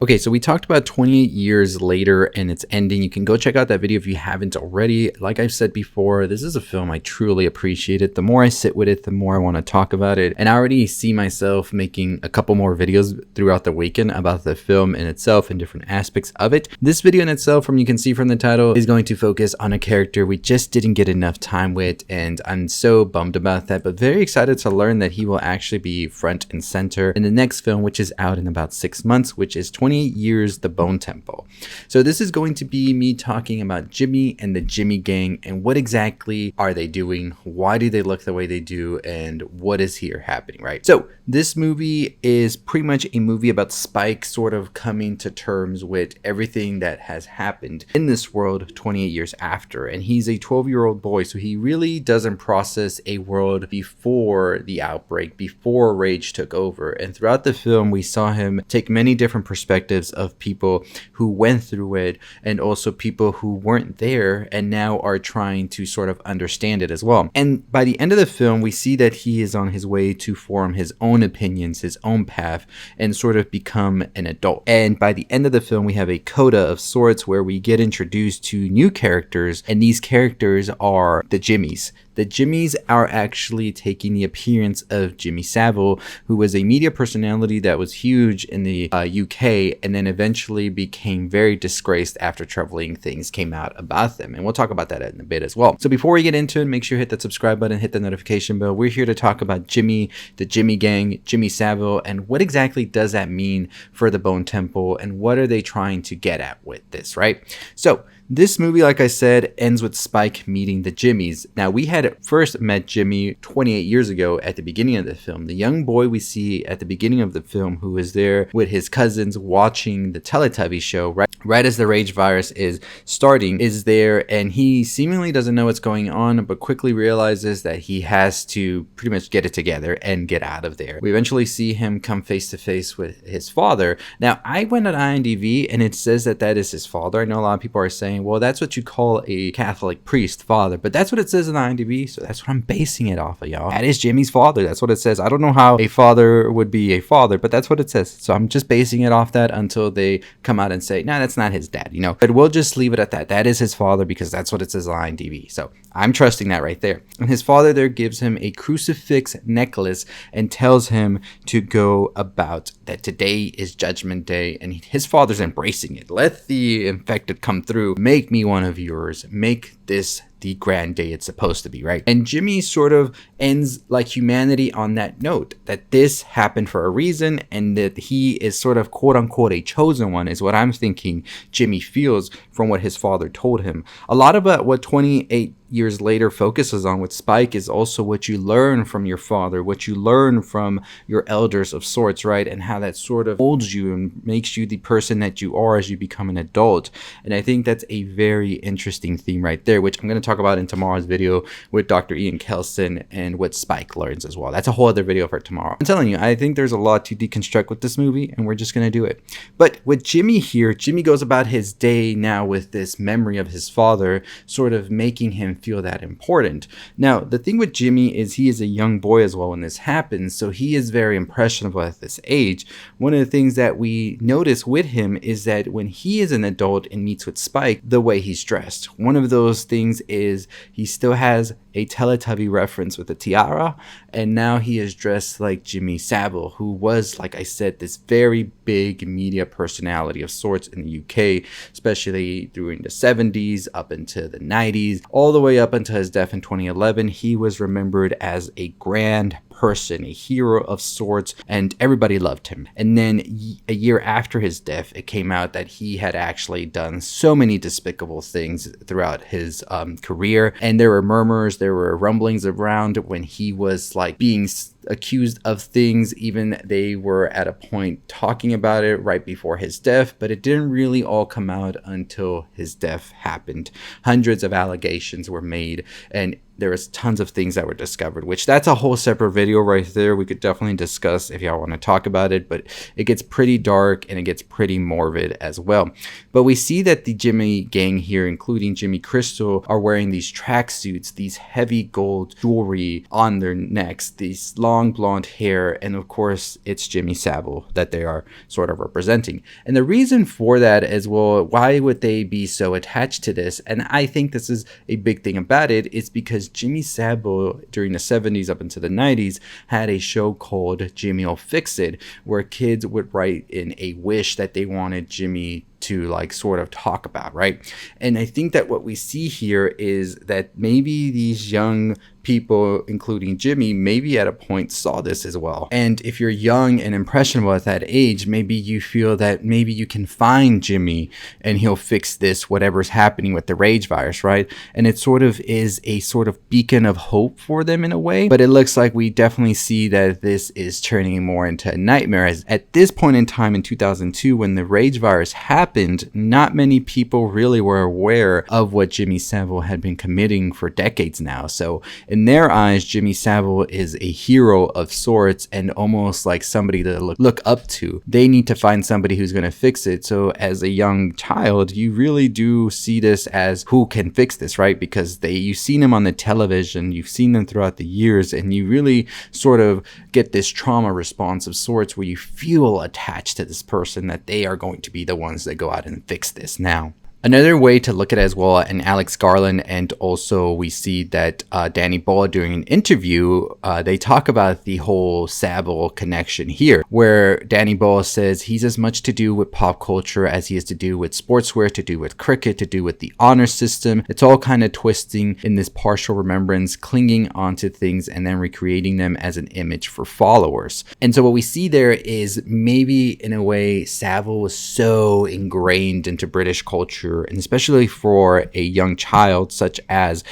Okay, so we talked about 28 years later and its ending. You can go check out that video if you haven't already. Like I've said before, this is a film I truly appreciate it. The more I sit with it, the more I want to talk about it. And I already see myself making a couple more videos throughout the weekend about the film in itself and different aspects of it. This video in itself, from you can see from the title, is going to focus on a character we just didn't get enough time with, and I'm so bummed about that, but very excited to learn that he will actually be front and center in the next film, which is out in about 6 months, which is 28 Years, The Bone Temple. So this is going to be me talking about Jimmy and the Jimmy gang and what exactly are they doing, why do they look the way they do, and what is here happening, right? So this movie is pretty much a movie about Spike sort of coming to terms with everything that has happened in this world 28 years after, and he's a 12-year-old boy, so he really doesn't process a world before the outbreak, before Rage took over. And throughout the film we saw him take many different perspectives of people who went through it and also people who weren't there and now are trying to sort of understand it as well. And by the end of the film we see that he is on his way to form his own opinions, his own path, and sort of become an adult. And by the end of the film we have a coda of sorts where we get introduced to new characters, and these characters are the Jimmies. The Jimmies are actually taking the appearance of Jimmy Savile, who was a media personality that was huge in the UK and then eventually became very disgraced after troubling things came out about them. And we'll talk about that in a bit as well. So before we get into it, make sure you hit that subscribe button, hit the notification bell. We're here to talk about Jimmy, the Jimmy gang, Jimmy Savile, and what exactly does that mean for the Bone Temple and what are they trying to get at with this, right? So this movie, like I said, ends with Spike meeting the Jimmies. Now, we had first met Jimmy 28 years ago at the beginning of the film. The young boy we see at the beginning of the film who is there with his cousins watching the Teletubby show right as the Rage virus is starting is there, and he seemingly doesn't know what's going on but quickly realizes that he has to pretty much get it together and get out of there. We eventually see him come face to face with his father. Now, I went on IMDb and it says that that is his father. I know a lot of people are saying, well, that's what you call a Catholic priest father, but that's what it says in IMDb, so that's what I'm basing it off of, y'all. That is Jimmy's father. That's what it says. I don't know how a father would be a father, but that's what it says. So I'm just basing it off that until they come out and say, nah, that's not his dad, you know. But we'll just leave it at that. That is his father because that's what it says on IMDb. So I'm trusting that right there. And his father there gives him a crucifix necklace and tells him to go about that today is Judgment Day, and his father's embracing it. Let the infected come through. Make me one of yours. Make this the grand day it's supposed to be, right? And Jimmy sort of ends like humanity on that note, that this happened for a reason and that he is sort of quote unquote a chosen one is what I'm thinking Jimmy feels from what his father told him. A lot of what 28 years later focuses on with Spike is also what you learn from your father, what you learn from your elders of sorts, right? And how that sort of molds you and makes you the person that you are as you become an adult. And I think that's a very interesting theme right there, which I'm going to talk about in tomorrow's video with Dr. Ian Kelson and what Spike learns as well. That's a whole other video for tomorrow. I'm telling you, I think there's a lot to deconstruct with this movie and we're just going to do it. But with Jimmy here, Jimmy goes about his day now with this memory of his father sort of making him feel that important. Now, the thing with Jimmy is he is a young boy as well when this happens, so he is very impressionable at this age. One of the things that we notice with him is that when he is an adult and meets with Spike, the way he's dressed. One of those things is he still has a Teletubby reference with a tiara, and now he is dressed like Jimmy Savile, who was, like I said, this very big media personality of sorts in the UK, especially during the 70s up into the 90s, all the way up until his death in 2011. He was remembered as a grand person, a hero of sorts, and everybody loved him. And then a year after his death, it came out that he had actually done so many despicable things throughout his career, and there were murmurs, there were rumblings around when he was like being accused of things. Even they were at a point talking about it right before his death, but it didn't really all come out until his death happened. Hundreds of allegations were made, and there was tons of things that were discovered, which that's a whole separate video right there. We could definitely discuss if y'all want to talk about it, but it gets pretty dark and it gets pretty morbid as well. But we see that the Jimmy gang here, including Jimmy Crystal, are wearing these tracksuits, these heavy gold jewelry on their necks, these long long blonde hair, and of course it's Jimmy Savile that they are sort of representing. And the reason for that is, well, why would they be so attached to this? And I think this is a big thing about it, is because Jimmy Savile during the 70s up into the 90s had a show called Jimmy'll Fix It, where kids would write in a wish that they wanted Jimmy to like sort of talk about, right? And I think that what we see here is that maybe these young people, including Jimmy, maybe at a point saw this as well. And if you're young and impressionable at that age, maybe you feel that maybe you can find Jimmy and he'll fix this, whatever's happening with the rage virus, right? And it sort of is a sort of beacon of hope for them in a way. But it looks like we definitely see that this is turning more into a nightmare. As at this point in time in 2002, when the rage virus happened, not many people really were aware of what Jimmy Savile had been committing for decades now. So in their eyes, Jimmy Savile is a hero of sorts and almost like somebody to look up to. They need to find somebody who's going to fix it. So as a young child, you really do see this as who can fix this, right? Because you've seen them on the television, you've seen them throughout the years, and you really sort of get this trauma response of sorts where you feel attached to this person, that they are going to be the ones that go out and fix this now. Another way to look at it as well, and Alex Garland, and also we see that Danny Boyle during an interview, they talk about the whole Savile connection here, where Danny Boyle says he's as much to do with pop culture as he is to do with sportswear, to do with cricket, to do with the honor system. It's all kind of twisting in this partial remembrance, clinging onto things and then recreating them as an image for followers. And so what we see there is maybe in a way Savile was so ingrained into British culture, and especially for a young child such as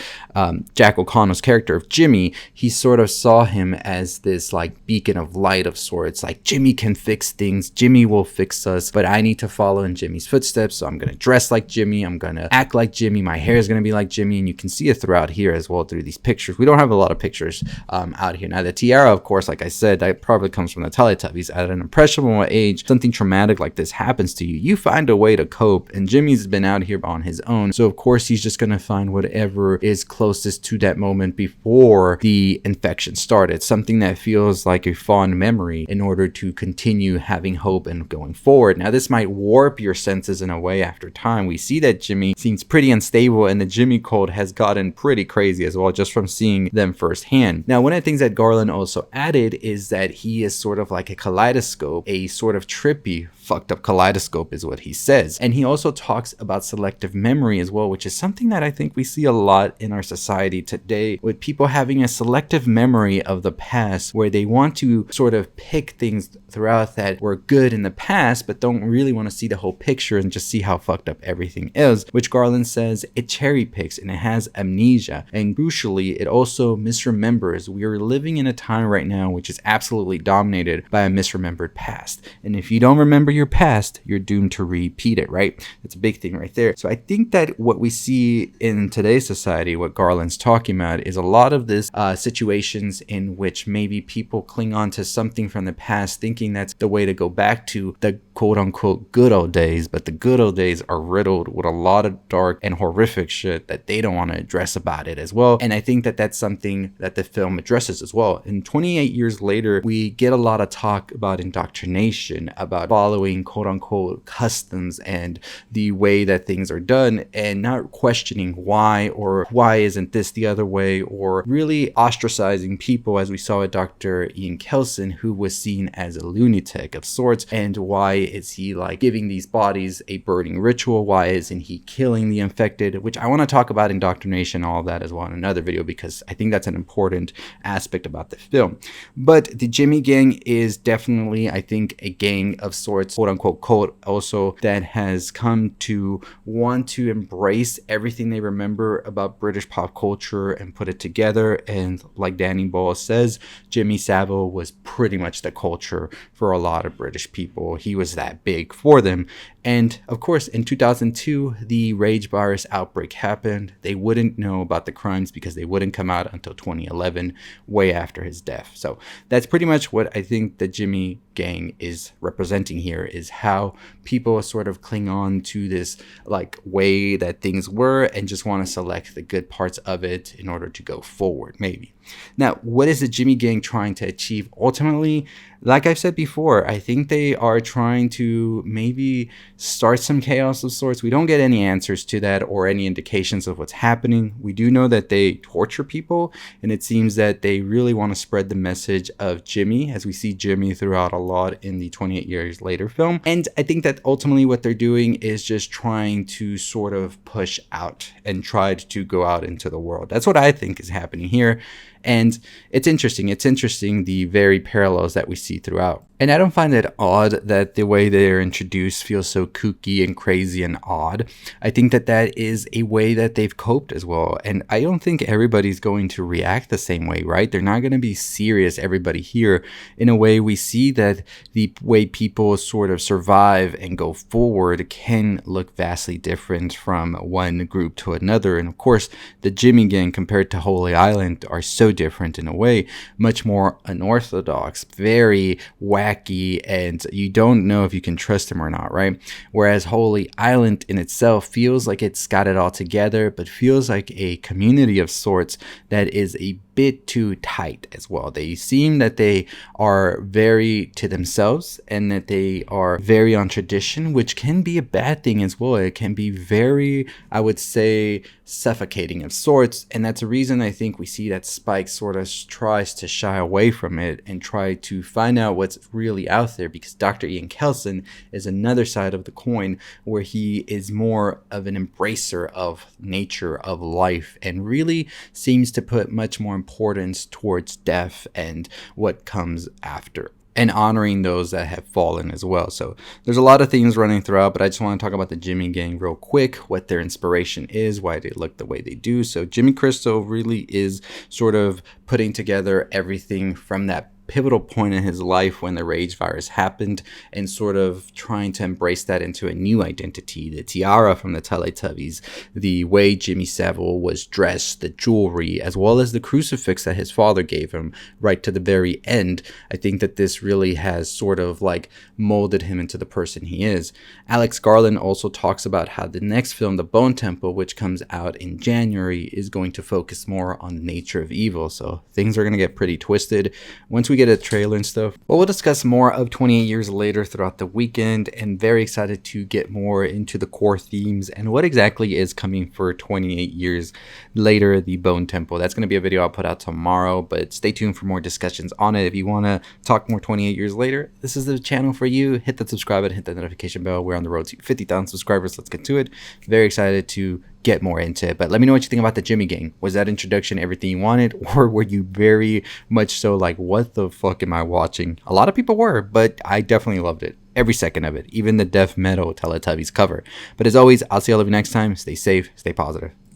Jack O'Connell's character of Jimmy, he sort of saw him as this like beacon of light of sorts, like Jimmy can fix things, Jimmy will fix us, but I need to follow in Jimmy's footsteps, so I'm going to dress like Jimmy, I'm going to act like Jimmy, my hair is going to be like Jimmy. And you can see it throughout here as well through these pictures. We don't have a lot of pictures out here. Now the tiara, of course, like I said, that probably comes from the Teletubbies. At an impressionable age, something traumatic like this happens to you, you find a way to cope, and Jimmy's been out here on his own, so of course he's just going to find whatever is closest to that moment before the infection started, something that feels like a fond memory, in order to continue having hope and going forward. Now this might warp your senses in a way after time. We see that Jimmy seems pretty unstable, and the Jimmy cult has gotten pretty crazy as well, just from seeing them firsthand. Now one of the things that Garland also added is that he is sort of like a kaleidoscope, a sort of trippy, fucked up kaleidoscope is what he says. And he also talks about selective memory as well, which is something that I think we see a lot in our society today, with people having a selective memory of the past, where they want to sort of pick things throughout that were good in the past, but don't really want to see the whole picture and just see how fucked up everything is, which Garland says it cherry picks and it has amnesia. And crucially, it also misremembers. We are living in a time right now which is absolutely dominated by a misremembered past. And if you don't remember your past, you're doomed to repeat it, right? That's a big thing right there. So I think that what we see in today's society, what Garland's talking about, is a lot of this situations in which maybe people cling on to something from the past, thinking that's the way to go back to the quote unquote good old days, but the good old days are riddled with a lot of dark and horrific shit that they don't want to address about it as well. And I think that that's something that the film addresses as well. And 28 years later, we get a lot of talk about indoctrination, about following quote unquote customs and the way that things are done, and not questioning why, or why isn't this the other way, or really ostracizing people, as we saw with Dr. Ian Kelson, who was seen as a lunatic of sorts. And why is he like giving these bodies a burning ritual? Why isn't he killing the infected? Which I want to talk about indoctrination, all of that as well in another video, because I think that's an important aspect about the film. But the Jimmy gang is definitely, I think, a gang of sorts, quote unquote cult also, that has come to want to embrace everything they remember about British pop culture and put it together. And like Danny Boyle says, Jimmy Savile was pretty much the culture for a lot of British people. He was that big for them. And of course, in 2002, the rage virus outbreak happened. They wouldn't know about the crimes because they wouldn't come out until 2011, way after his death. So that's pretty much what I think the Jimmy gang is representing here, is how people sort of cling on to this like way that things were and just want to select the good parts of it in order to go forward, maybe. Now, what is the Jimmy gang trying to achieve ultimately? Like I've said before, I think they are trying to maybe start some chaos of sorts. We don't get any answers to that or any indications of what's happening. We do know that they torture people, and it seems that they really want to spread the message of Jimmy, as we see Jimmy throughout a lot in the 28 Years Later film. And I think that ultimately what they're doing is just trying to sort of push out and try to go out into the world. That's what I think is happening here. And it's interesting the very parallels that we see throughout. And I don't find it odd that the way they're introduced feels so kooky and crazy and odd. I think that that is a way that they've coped as well. And I don't think everybody's going to react the same way, right? They're not going to be serious, everybody here. In a way, we see that the way people sort of survive and go forward can look vastly different from one group to another. And of course, the Jimmy gang compared to Holy Island are so different in a way, much more unorthodox, very wacky, and you don't know if you can trust him or not, right? Whereas Holy Island in itself feels like it's got it all together, but feels like a community of sorts that is a bit too tight as well. They seem that they are very to themselves and that they are very on tradition, which can be a bad thing as well. It can be very, I would say, suffocating of sorts, and that's a reason I think we see that Spike sort of tries to shy away from it and try to find out what's really out there, because Dr. Ian Kelson is another side of the coin where he is more of an embracer of nature, of life, and really seems to put much more importance towards death and what comes after, and honoring those that have fallen as well. So there's a lot of things running throughout, but I just want to talk about the Jimmy gang real quick, what their inspiration is, why they look the way they do. So Jimmy Cristo really is sort of putting together everything from that pivotal point in his life when the rage virus happened and sort of trying to embrace that into a new identity. The tiara from the Teletubbies, the way Jimmy Savile was dressed, the jewelry, as well as the crucifix that his father gave him right to the very end. I think that this really has sort of like molded him into the person he is. Alex Garland also talks about how the next film, The Bone Temple, which comes out in January, is going to focus more on the nature of evil. So things are going to get pretty twisted once we get a trailer and stuff. But we'll discuss more of 28 Years Later throughout the weekend, and very excited to get more into the core themes and what exactly is coming for 28 Years Later, The Bone Temple. That's going to be a video I'll put out tomorrow, but stay tuned for more discussions on it. If you want to talk more 28 Years Later, this is the channel for you. Hit that subscribe button, hit that notification bell. We're on the road to 50,000 subscribers. Let's get to it. Very excited to get more into it, but let me know what you think about the Jimmy gang. Was that introduction everything you wanted, or were you very much so like, what the fuck am I watching? A lot of people were, but I definitely loved it, every second of it, even the death metal Teletubbies cover. But as always, I'll see all of you next time. Stay safe, stay positive.